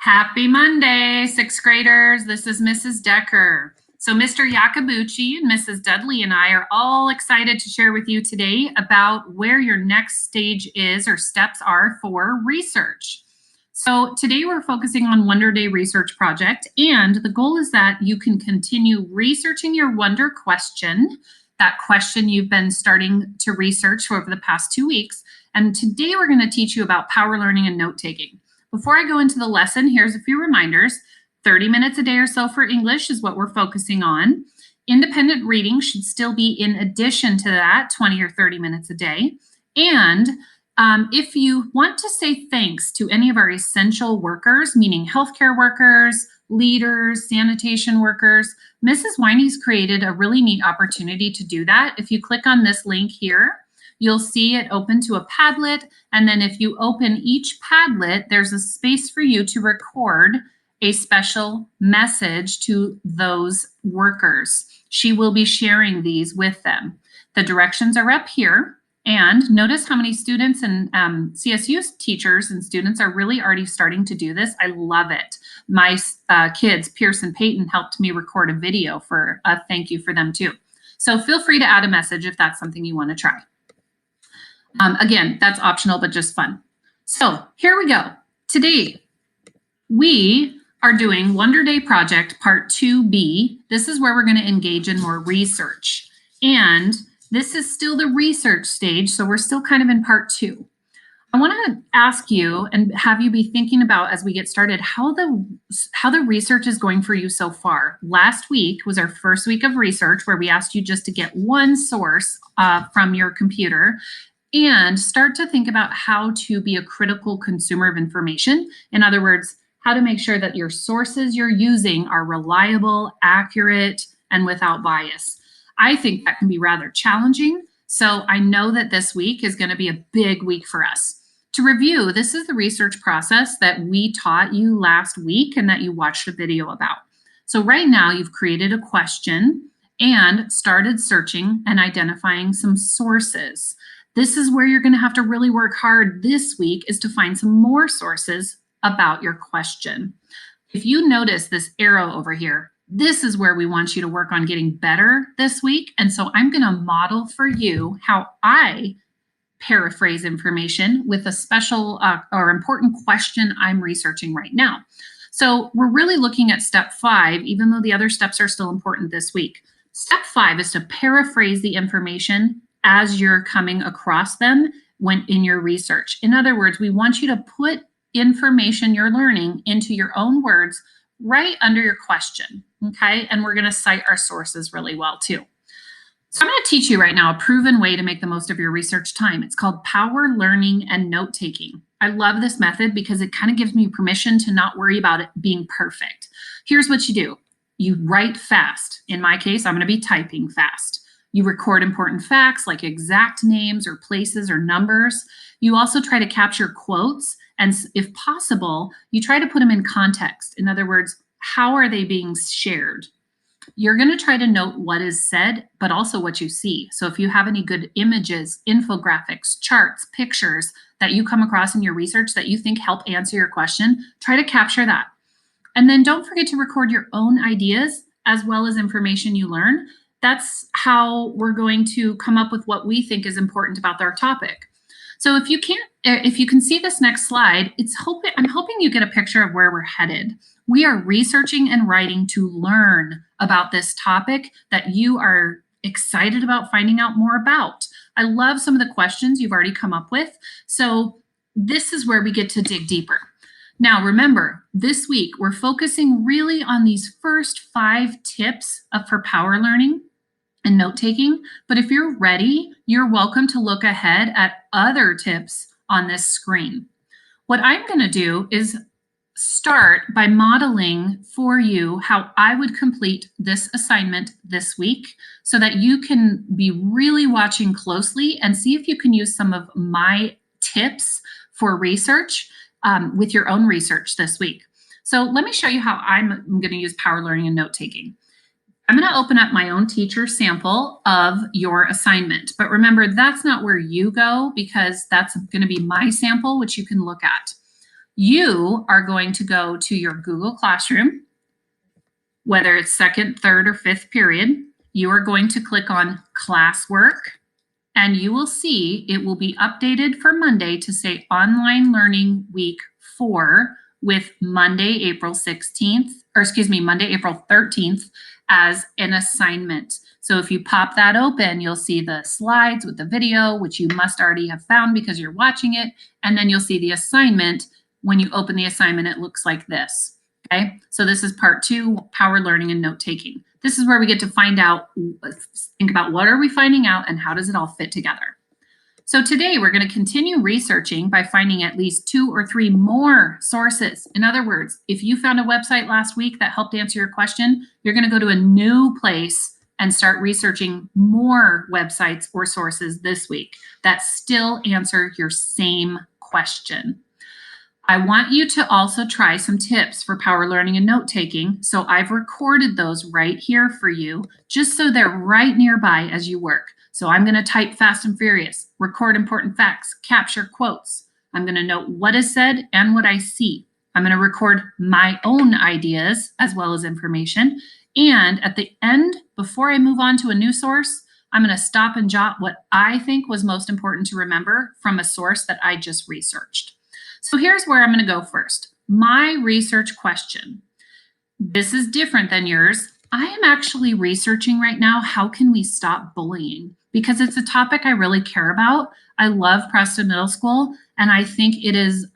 Happy Monday, sixth graders. This is Mrs. Decker. So Mr. Yakabuchi and Mrs. Dudley and I are all excited to share with you today about where your next stage is or steps are for research. So today we're focusing on Wonder Day Research Project, and the goal is that you can continue researching your Wonder question, that question you've been starting to research for over the past 2 weeks. And today we're going to teach you about power learning and note-taking. Before I go into the lesson, here's a few reminders. 30 minutes a day or so for English is what we're focusing on. Independent reading should still be in addition to that, 20 or 30 minutes a day. And if you want to say thanks to any of our essential workers, meaning healthcare workers, leaders, sanitation workers, Mrs. Winey's created a really neat opportunity to do that. If you click on this link here, you'll see it open to a Padlet, and then if you open each Padlet, there's a space for you to record a special message to those workers. She will be sharing these with them. The directions are up here, and notice how many students and CSU teachers and students are really already starting to do this. I love it. My kids, Pierce and Peyton, helped me record a video for a thank you for them too. So feel free to add a message if that's something you want to try. Again, that's optional, but just fun. So here we go. Today, we are doing Wonder Day Project Part 2B. This is where we're going to engage in more research. And this is still the research stage, so we're still kind of in Part 2. I want to ask you and have you be thinking about, as we get started, how the research is going for you so far. Last week was our first week of research, where we asked you just to get one source from your computer and start to think about how to be a critical consumer of information. In other words, how to make sure that your sources you're using are reliable, accurate, and without bias. I think that can be rather challenging, so I know that this week is going to be a big week for us. To review, this is the research process that we taught you last week and that you watched a video about. So right now you've created a question and started searching and identifying some sources. This is where you're going to have to really work hard this week, is to find some more sources about your question. If you notice this arrow over here, this is where we want you to work on getting better this week. And so I'm going to model for you how I paraphrase information with a special or important question I'm researching right now. So we're really looking at step 5, even though the other steps are still important this week. Step 5 is to paraphrase the information as you're coming across them when in your research. In other words, we want you to put information you're learning into your own words right under your question, okay? And we're going to cite our sources really well too. So I'm going to teach you right now a proven way to make the most of your research time. It's called power learning and note-taking. I love this method because it kind of gives me permission to not worry about it being perfect. Here's what you do. You write fast. In my case, I'm going to be typing fast. You record important facts like exact names or places or numbers. You also try to capture quotes, and if possible, you try to put them in context. In other words, how are they being shared? You're going to try to note what is said, but also what you see. So if you have any good images, infographics, charts, pictures that you come across in your research that you think help answer your question, try to capture that. And then don't forget to record your own ideas as well as information you learn. That's how we're going to come up with what we think is important about our topic. So if you can see this next slide, I'm hoping you get a picture of where we're headed. We are researching and writing to learn about this topic that you are excited about finding out more about. I love some of the questions you've already come up with. So this is where we get to dig deeper. Now, remember, this week we're focusing really on these first 5 tips for power learning and note-taking, but if you're ready, you're welcome to look ahead at other tips on this screen. What I'm going to do is start by modeling for you how I would complete this assignment this week so that you can be really watching closely and see if you can use some of my tips for research with your own research this week. So let me show you how I'm going to use power learning and note-taking. I'm going to open up my own teacher sample of your assignment, but remember, that's not where you go because that's going to be my sample, which you can look at. You are going to go to your Google Classroom, whether it's second, third, or fifth period. You are going to click on classwork, and you will see it will be updated for Monday to say online learning week 4 with Monday, April 16th, or excuse me, Monday, April 13th as an assignment. So if you pop that open, you'll see the slides with the video, which you must already have found because you're watching it. And then you'll see the assignment. When you open the assignment, it looks like this. Okay, so this is part 2, power learning and note taking. This is where we get to find out, think about what are we finding out and how does it all fit together. So today we're going to continue researching by finding at least 2 or 3 more sources. In other words, if you found a website last week that helped answer your question, you're going to go to a new place and start researching more websites or sources this week that still answer your same question. I want you to also try some tips for power learning and note taking. So I've recorded those right here for you, just so they're right nearby as you work. So I'm going to type fast and furious, record important facts, capture quotes. I'm going to note what is said and what I see. I'm going to record my own ideas as well as information. And at the end, before I move on to a new source, I'm going to stop and jot what I think was most important to remember from a source that I just researched. So here's where I'm going to go first. My research question. This is different than yours. I am actually researching right now, how can we stop bullying? Because it's a topic I really care about. I love Preston Middle School, and I think it is,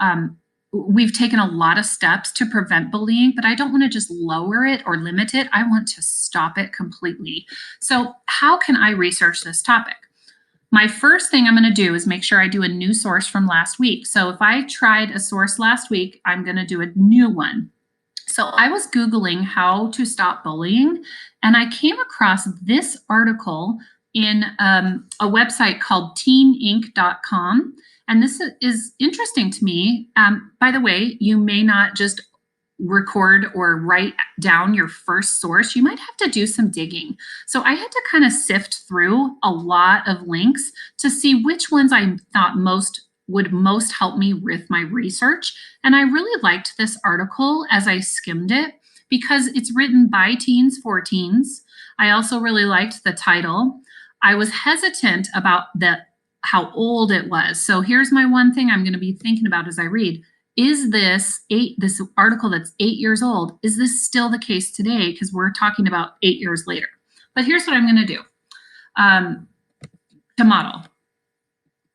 we've taken a lot of steps to prevent bullying, but I don't want to just lower it or limit it. I want to stop it completely. So how can I research this topic? My first thing I'm going to do is make sure I do a new source from last week. So if I tried a source last week, I'm going to do a new one. So I was Googling how to stop bullying, and I came across this article in a website called teeninc.com. And this is interesting to me. By the way, you may not just record or write down your first source. You might have to do some digging. So I had to kind of sift through a lot of links to see which ones I thought would most help me with my research. And I really liked this article as I skimmed it because it's written by teens for teens. I also really liked the title. I was hesitant about how old it was. So here's my one thing I'm going to be thinking about as I read. Is this article that's 8 years old, is this still the case today? Because we're talking about 8 years later. But here's what I'm going to do to model.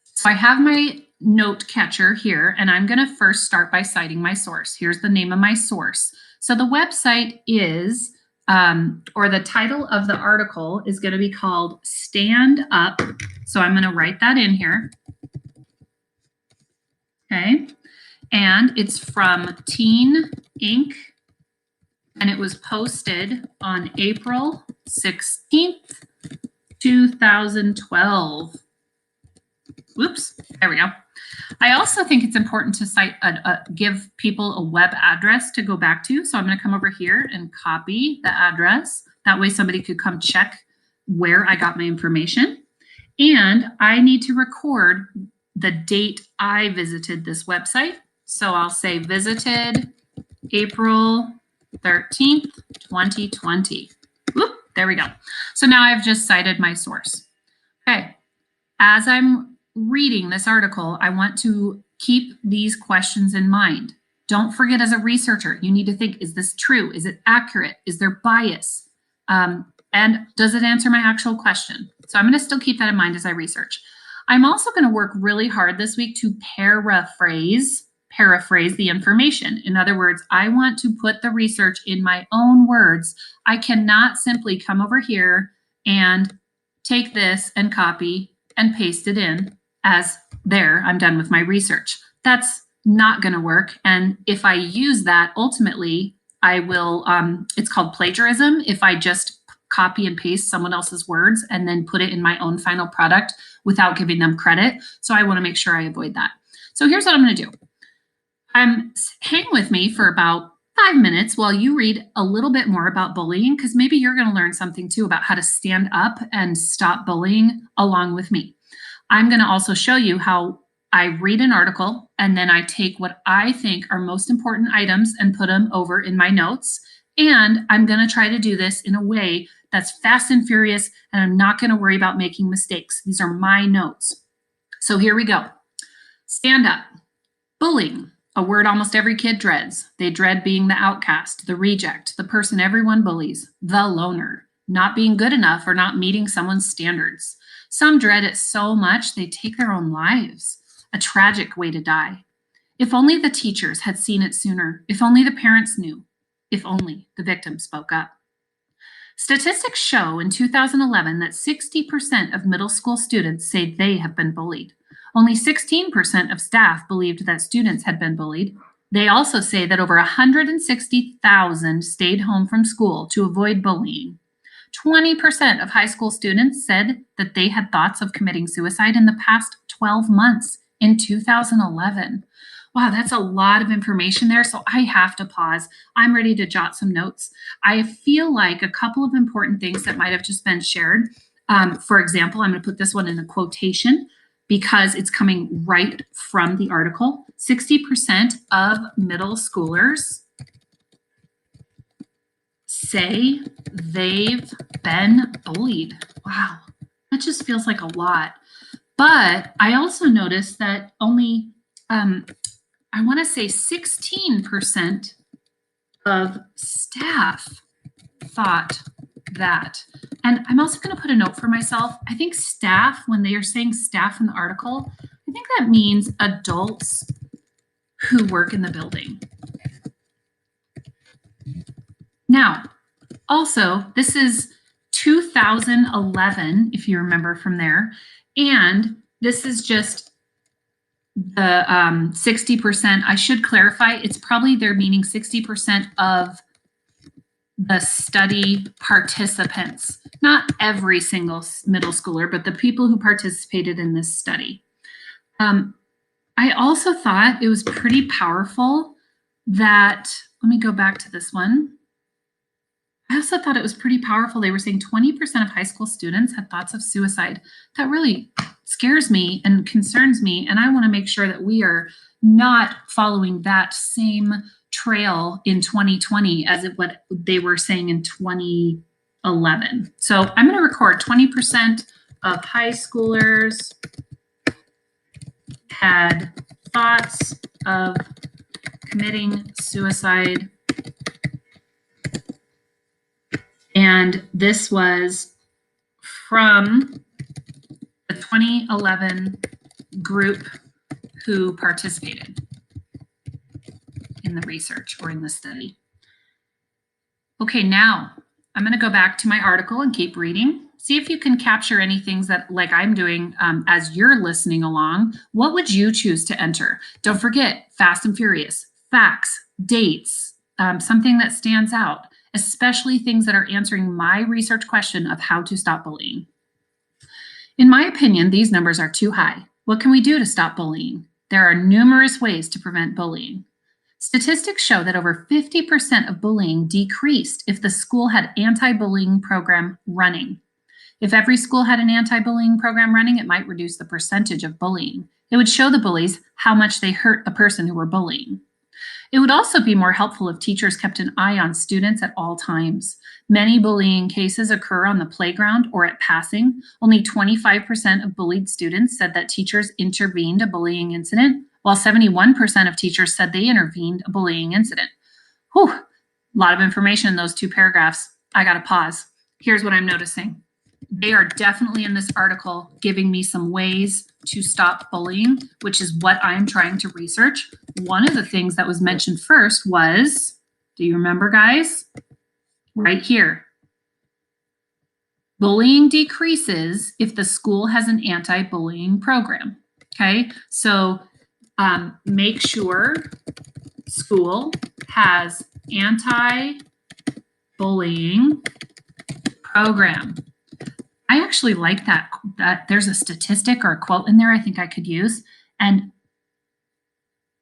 So I have my note catcher here, and I'm going to first start by citing my source. Here's the name of my source. So the website is, or the title of the article is going to be called Stand Up. So I'm going to write that in here. Okay. And it's from Teen Inc. And it was posted on April 16th, 2012. Whoops, there we go. I also think it's important to cite, give people a web address to go back to. So I'm going to come over here and copy the address. That way somebody could come check where I got my information. And I need to record the date I visited this website. So I'll say visited April 13th, 2020. Whoop, there we go. So now I've just cited my source. Okay, as I'm reading this article, I want to keep these questions in mind. Don't forget, as a researcher, you need to think, is this true? Is it accurate? Is there bias? And does it answer my actual question? So I'm going to still keep that in mind as I research. I'm also going to work really hard this week to paraphrase the information. In other words, I want to put the research in my own words. I cannot simply come over here and take this and copy and paste it in as there, I'm done with my research. That's not going to work. And if I use that, ultimately, I will, it's called plagiarism. If I just copy and paste someone else's words and then put it in my own final product without giving them credit. So I want to make sure I avoid that. So here's what I'm going to do. Hang with me for about 5 minutes while you read a little bit more about bullying, because maybe you're going to learn something too about how to stand up and stop bullying along with me. I'm going to also show you how I read an article and then I take what I think are most important items and put them over in my notes. And I'm going to try to do this in a way that's fast and furious, and I'm not going to worry about making mistakes. These are my notes. So here we go. Stand up. Bullying, a word almost every kid dreads. They dread being the outcast, the reject, the person everyone bullies, the loner, not being good enough or not meeting someone's standards. Some dread it so much they take their own lives. A tragic way to die. If only the teachers had seen it sooner. If only the parents knew. If only the victim spoke up. Statistics show in 2011 that 60% of middle school students say they have been bullied. Only 16% of staff believed that students had been bullied. They also say that over 160,000 stayed home from school to avoid bullying. 20% of high school students said that they had thoughts of committing suicide in the past 12 months in 2011. Wow, that's a lot of information there, so I have to pause. I'm ready to jot some notes. I feel like a couple of important things that might have just been shared. For example, I'm going to put this one in a quotation because it's coming right from the article. 60% of middle schoolers say they've been bullied. Wow, that just feels like a lot. But I also noticed that only, I want to say 16% of staff thought that. And I'm also going to put a note for myself. I think staff, when they are saying staff in the article, I think that means adults who work in the building. Now, also, this is 2011, if you remember from there, and this is just the 60%. I should clarify, it's probably they're meaning 60% of the study participants, not every single middle schooler, but the people who participated in this study. I also thought it was pretty powerful that, let me go back to this one. I also thought it was pretty powerful. They were saying 20% of high school students had thoughts of suicide. That really scares me and concerns me, and I want to make sure that we are not following that same trail in 2020 as what they were saying in 2011. So I'm going to record 20% of high schoolers had thoughts of committing suicide. And this was from the 2011 group who participated in the research or in the study. Okay, now I'm going to go back to my article and keep reading. See if you can capture any things that, like I'm doing as you're listening along. What would you choose to enter? Don't forget, fast and furious, facts, dates, something that stands out, especially things that are answering my research question of how to stop bullying. In my opinion, these numbers are too high. What can we do to stop bullying? There are numerous ways to prevent bullying. Statistics show that over 50% of bullying decreased if the school had anti-bullying program running. If every school had an anti-bullying program running, it might reduce the percentage of bullying. It would show the bullies how much they hurt the person who were bullying. It would also be more helpful if teachers kept an eye on students at all times. Many bullying cases occur on the playground or at passing. Only 25% of bullied students said that teachers intervened a bullying incident, while 71% of teachers said they intervened a bullying incident. Whew, a lot of information in those two paragraphs. I gotta pause. Here's what I'm noticing. They are definitely in this article giving me some ways to stop bullying, which is what I'm trying to research. One of the things that was mentioned first was, do you remember, guys? Right here. Bullying decreases if the school has an anti-bullying program. Okay, so make sure school has anti-bullying program. I actually like that there's a statistic or a quote in there I think I could use. And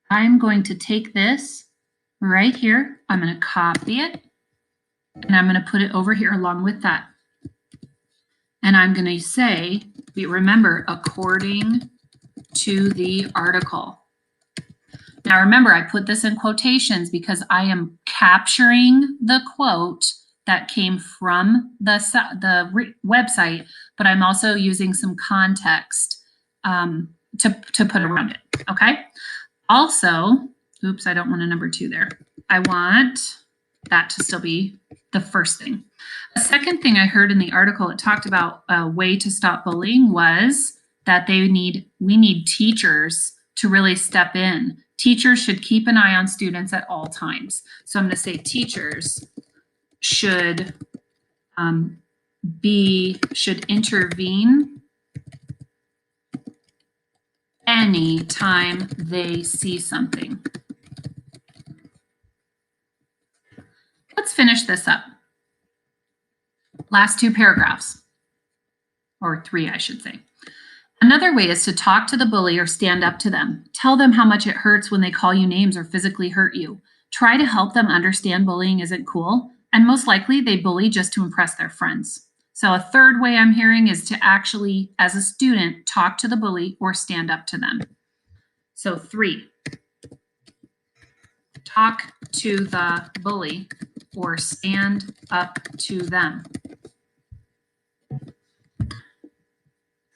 I'm going to take this right here. I'm going to copy it. And I'm going to put it over here along with that. And I'm going to say, remember, according to the article. Now remember, I put this in quotations because I am capturing the quote that came from the website, but I'm also using some context to put around it, okay? Also, oops, I don't want a number 2 there. I want that to still be the first thing. The second thing I heard in the article, it talked about a way to stop bullying was that we need teachers to really step in. Teachers should keep an eye on students at all times. So I'm going to say teachers should intervene anytime they see something. Let's finish this up. Last 2 paragraphs, or 3, I should say. Another way is to talk to the bully or stand up to them. Tell them how much it hurts when they call you names or physically hurt you. Try to help them understand bullying isn't cool, and most likely they bully just to impress their friends. So a third way I'm hearing is to actually, as a student, talk to the bully or stand up to them. So 3, talk to the bully or stand up to them.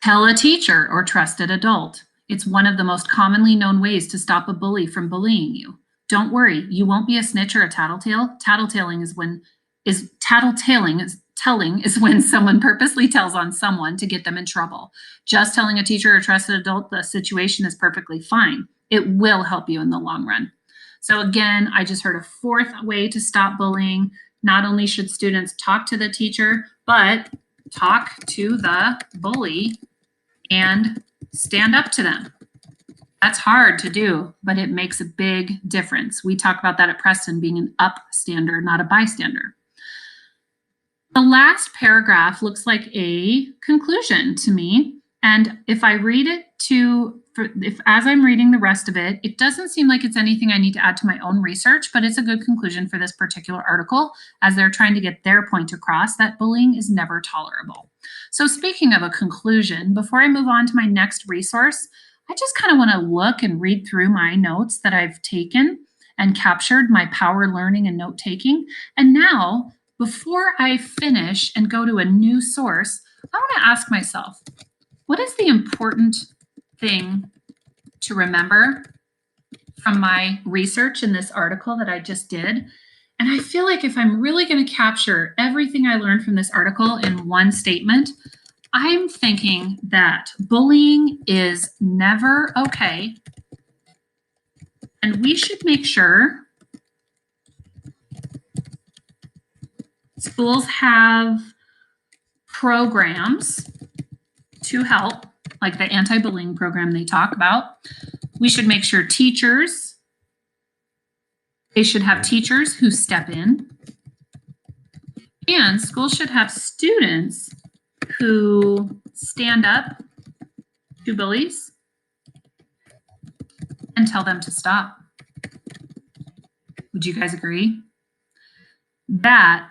Tell a teacher or trusted adult. It's one of the most commonly known ways to stop a bully from bullying you. Don't worry, you won't be a snitch or a tattletale. Telling is when someone purposely tells on someone to get them in trouble. Just telling a teacher or trusted adult the situation is perfectly fine. It will help you in the long run. So again, I just heard a 4th way to stop bullying. Not only should students talk to the teacher, but talk to the bully and stand up to them. That's hard to do, but it makes a big difference. We talk about that at Preston, being an upstander, not a bystander. The last paragraph looks like a conclusion to me. And if I read it as I'm reading the rest of it, it doesn't seem like it's anything I need to add to my own research, but it's a good conclusion for this particular article as they're trying to get their point across that bullying is never tolerable. So speaking of a conclusion, before I move on to my next resource, I just kind of want to look and read through my notes that I've taken and captured, my power learning and note taking. And now, before I finish and go to a new source, I want to ask myself, what is the important thing to remember from my research in this article that I just did? And I feel like if I'm really going to capture everything I learned from this article in one statement, I'm thinking that bullying is never okay. And we should make sure schools have programs to help, like the anti-bullying program they talk about. We should make sure they should have teachers who step in. And schools should have students who stand up to bullies and tell them to stop. Would you guys agree? That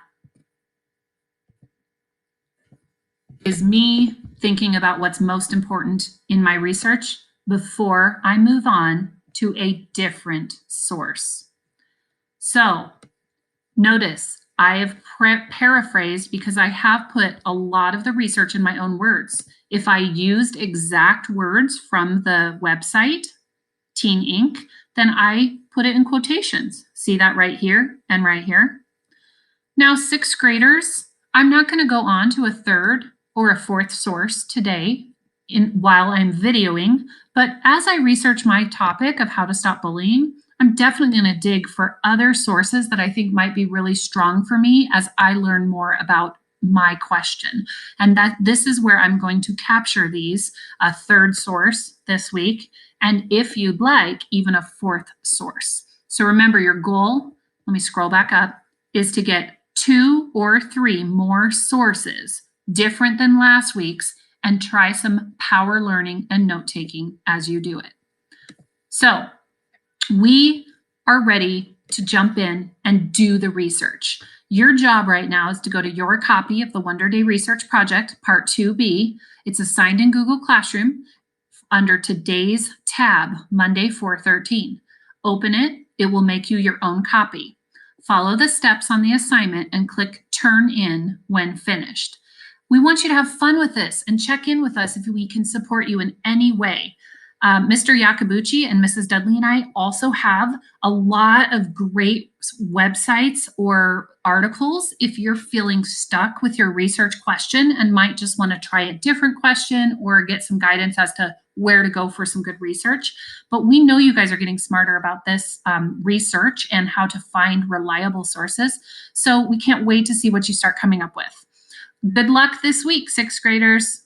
is me thinking about what's most important in my research before I move on to a different source. So notice I have paraphrased because I have put a lot of the research in my own words. If I used exact words from the website, Teen Inc., then I put it in quotations. See that right here and right here? Now, 6th graders, I'm not going to go on to a 3rd or a 4th source today while I'm videoing, but as I research my topic of how to stop bullying, I'm definitely going to dig for other sources that I think might be really strong for me as I learn more about my question. And that this is where I'm going to capture these, a 3rd source this week, and if you'd like, even a 4th source. So remember, your goal, let me scroll back up, is to get 2 or 3 more sources different than last week's and try some power learning and note-taking as you do it. So we are ready to jump in and do the research. Your job right now is to go to your copy of the Wonder Day Research Project, Part 2B. It's assigned in Google Classroom under Today's tab, Monday 4/13. Open it. It will make you your own copy. Follow the steps on the assignment and click Turn In when finished. We want you to have fun with this and check in with us if we can support you in any way. Mr. Yakabuchi and Mrs. Dudley and I also have a lot of great websites or articles if you're feeling stuck with your research question and might just want to try a different question or get some guidance as to where to go for some good research. But we know you guys are getting smarter about this research and how to find reliable sources. So we can't wait to see what you start coming up with. Good luck this week, sixth graders.